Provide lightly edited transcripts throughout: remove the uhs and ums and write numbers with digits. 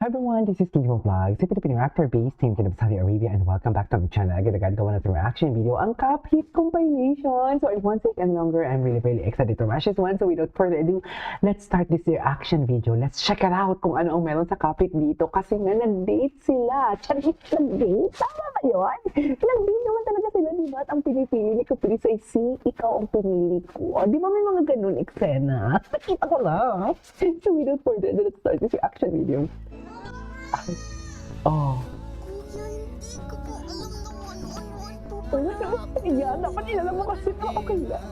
Hi everyone, this is Kimo Vlogs, a Filipino actor based in Saudi Arabia, and welcome back to my channel. Agad-agad gawa natin reaction video, ang Cup-Hit combination. So it won't take any longer. I'm really excited to watch this one. So without further ado, let's start this reaction video. Let's check it out kung ano ang meron sa Cup-Hit dito. Kasi nga nag-date sila. Charit, nag-date? Tama ba yun? Nag-date naman talaga sila, di ba? At ang pinipili ko, please, ay si ikaw ang pinili ko. Di ba may mga ganun eksena? Nakita ko lang. So without further ado, let's start this reaction video. Oh. Kuya, hindi ko po alam naman ano po. Yan, dapat ilalam mo kasi ito. Okay lang.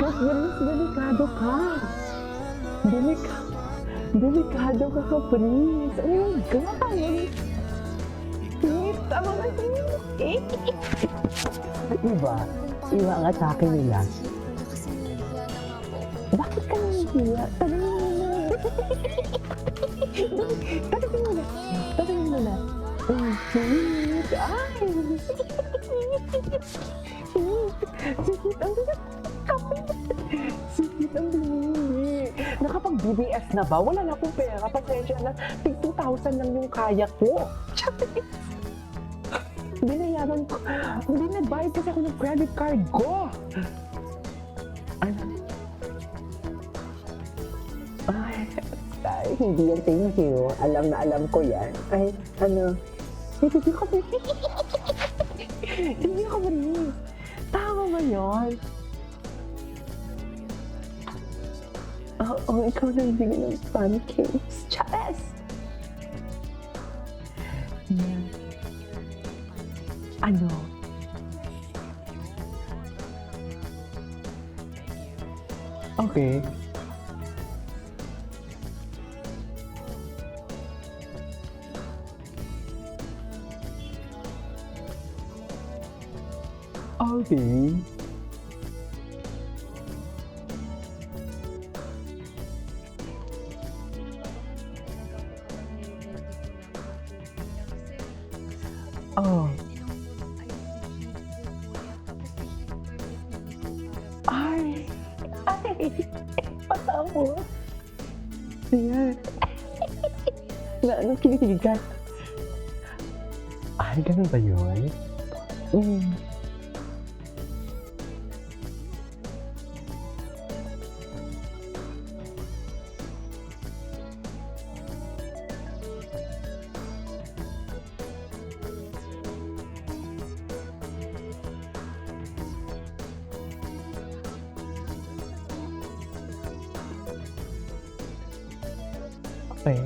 Mas delikado ka. Delikado ka ka, Prince. Oh my God. Prince, tama na Iba ang atake nila. Bakit ka nahihiya? Tanungin mo na. Sweet! Ay! Sweet ang binili. Nakapag-BBS na ba? Wala na akong pera. Pasensya na. 2,000 lang yung kaya ko. Binayaran ko. Hindi nagbayad kasi ako ng credit card ko. Ano? Ay, hindi yan, thank you. Alam na alam ko yan. Ay, ano? Hindi ko Hindi ko rin. Tama ba yun? Oo, ikaw na hindi ng pancakes. Chares! Ano? Okay. Okay. Oh. Ay! Patapos. Ayan. Anong kinikilig ka? Ay, ganun ba yun? Okay.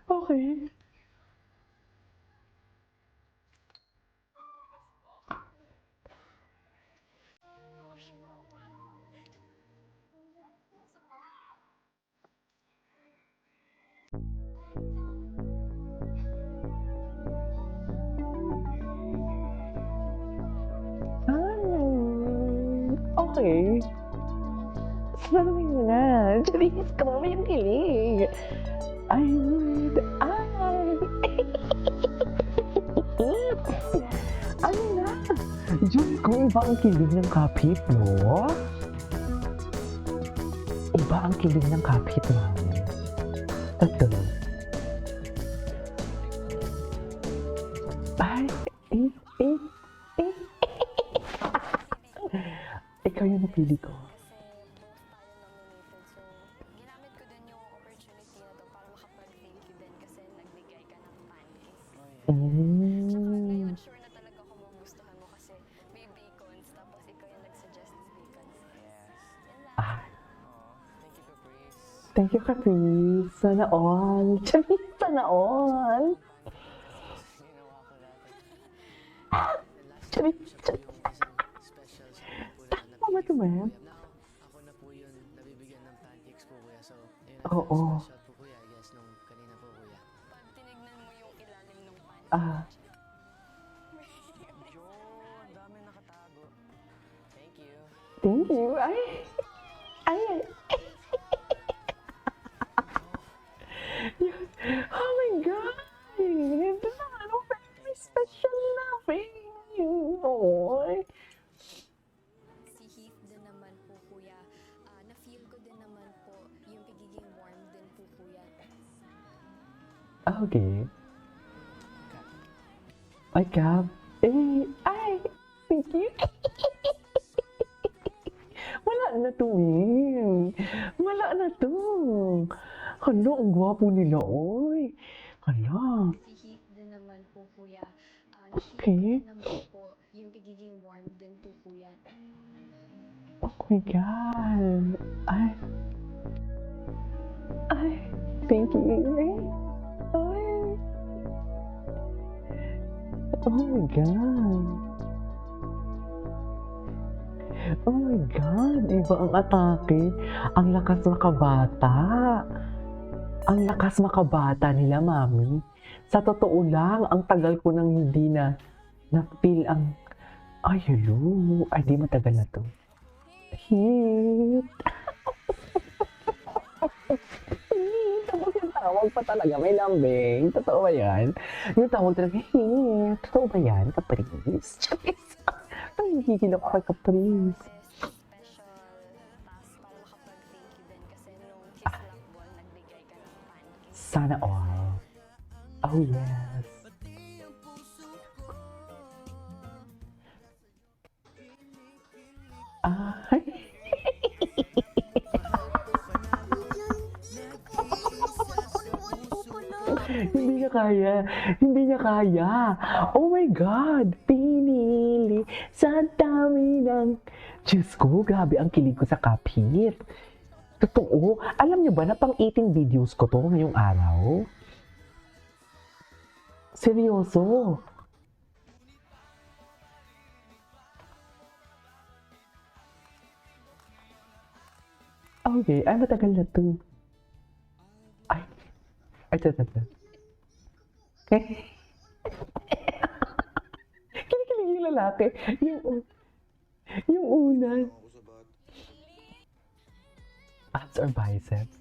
Okay. Okay. Sabi mo na. Sabihin ka mo yung kilig. I would, ano na? Diyos ko, iba ang kilig ng Cup-Hit, no? Iba ang kilig ng Cup-Hit, mami. Ito. Ay, ikaw yung napili ko. Ginamit ko din yung opportunity na to para makapag-thank you din kasi nagbigay ka ng pancakes. Tsaka ngayon, sure na talaga kung magustuhan mo kasi may bacons tapos ikaw yung nagsuggest ng bacons. Yan lang. Ah. Thank you, Caprice. Sana all. Charis, sana all. Charis. Tama ba ito, ma'am? Ako na po yun, nabibigyan ng pancakes po kuya. So, Oo. Shot po kuya, I guess, nung kanina po kuya. Pag tinignan mo yung ilalim ng panty. Ah, Yun, dami nakatago. Thank you. thank you. Ay, ay, ay. Oh my God! Ito na, ano, very special na, baby. Oy. Si Heath din naman po kuya, na-feel ko din naman po yung pagiging warm din po kuya. Okay. Ay, Gab. Eh, ay, thank you. Wala na to, eh. Wala na to. Hala, ang gwapo nila, oy. Hala. Si Heath din naman po kuya, Okay. na-feel ko din naman po yung pagiging warm din po kuya. Oh my God. Ay. Ay, thank you. Ay. Ay. Oh my God. Oh my God. Iba ang atake. Ang lakas makabata. Ang lakas makabata nila, mami. Sa totoo lang, ang tagal ko nang hindi na-feel ang... Ay, hello. Ay, di matagal na to. Hit. Hit. Tapos yung tawag pa talaga, may lambing. Totoo ba yan? Yung tawag talaga, hit. Totoo ba yan, Caprice? Ay, hihil ako kay Caprice. Special task para makapag-thank you din kasi nung Kiss Luck Ball, nagbigay ka ng pancake. Sana all. Oh, yes. Ay. Hindi niya kaya. Hindi niya kaya. Oh my God. Pinili sa dami ng... Diyos ko, grabe ang kilig ko sa Cuphead. Totoo. Alam niyo ba na pang 18 videos ko to ngayong araw? Seryoso. Okay. Ay, matagal na to. Ay. Ay, tata. Kinikilig yung lalaki. Yung una. Abs or biceps?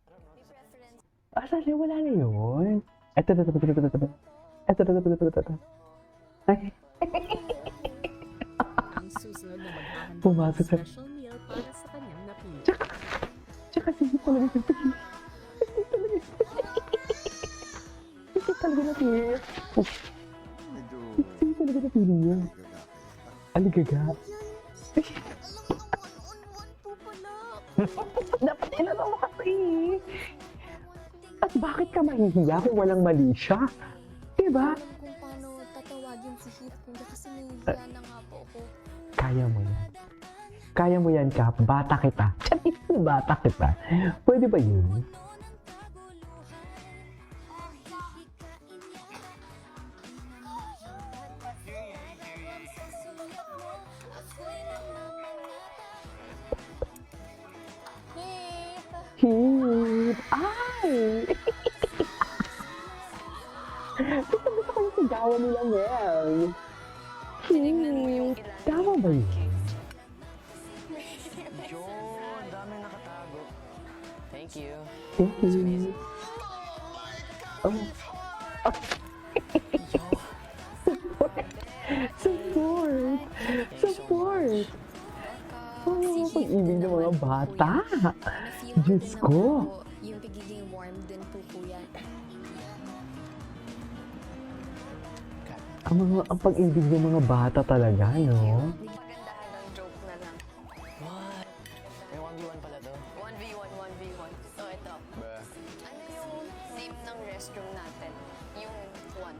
May preference Ah, sali, wala na yun. Eto. Ay, Ang susunod na maghahanda Pumasok ng sa... special meal para sa kanyang napili. Tsaka sige talaga sa pili. Sige talaga na pili. Medyo Sige talaga na pili niya. Aligaga. Dapat tinanong mo kasi. At bakit ka mahihiya kung walang mali siya? Diba? alam kung paano tatawagin si Heath kuya kasi nahihiya na nga po ako. Kaya mo yan. Kaya mo yan, Kap. Bata kita. Charis na bata kita. Pwede ba yun? Hit! Ay! Gusto ko yung sigawan nila, Mel. Tinignan mo yung ilalim Tama ng ba yun? pancake. Yun, dami nakatago. Thank you. Thank you. Oh. Support! Support! Oh, pag-ibig ng mga bata. Na-feel Diyos din ko. naman po yung pagiging warm din po kuya. Ang pag-ibig ng mga bata talaga, no? Pagandahan ng joke na lang. What? May 1v1 pala to. 1v1, 1v1. So ito, Bruh. ano yung name ng restroom natin? Yung 1.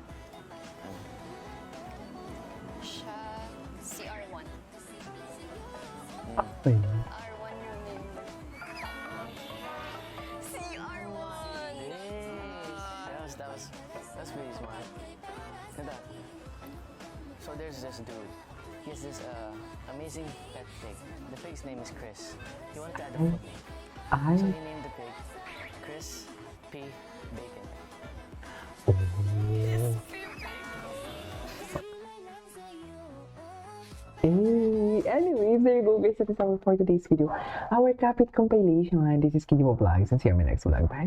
Siya, CR1. Okay. R1 yung name. CR1! Yes, that's really smart. Look at that. So there's this dude. He has this amazing pet pig. The pig's name is Chris. He wanted to add a foot name. Ay, So he named the pig crispy bacon. Anyways, there you go guys. That is our for today's video. Our Kapit compilation. This is Kinyo Vlogs and see you in my next vlog. Bye!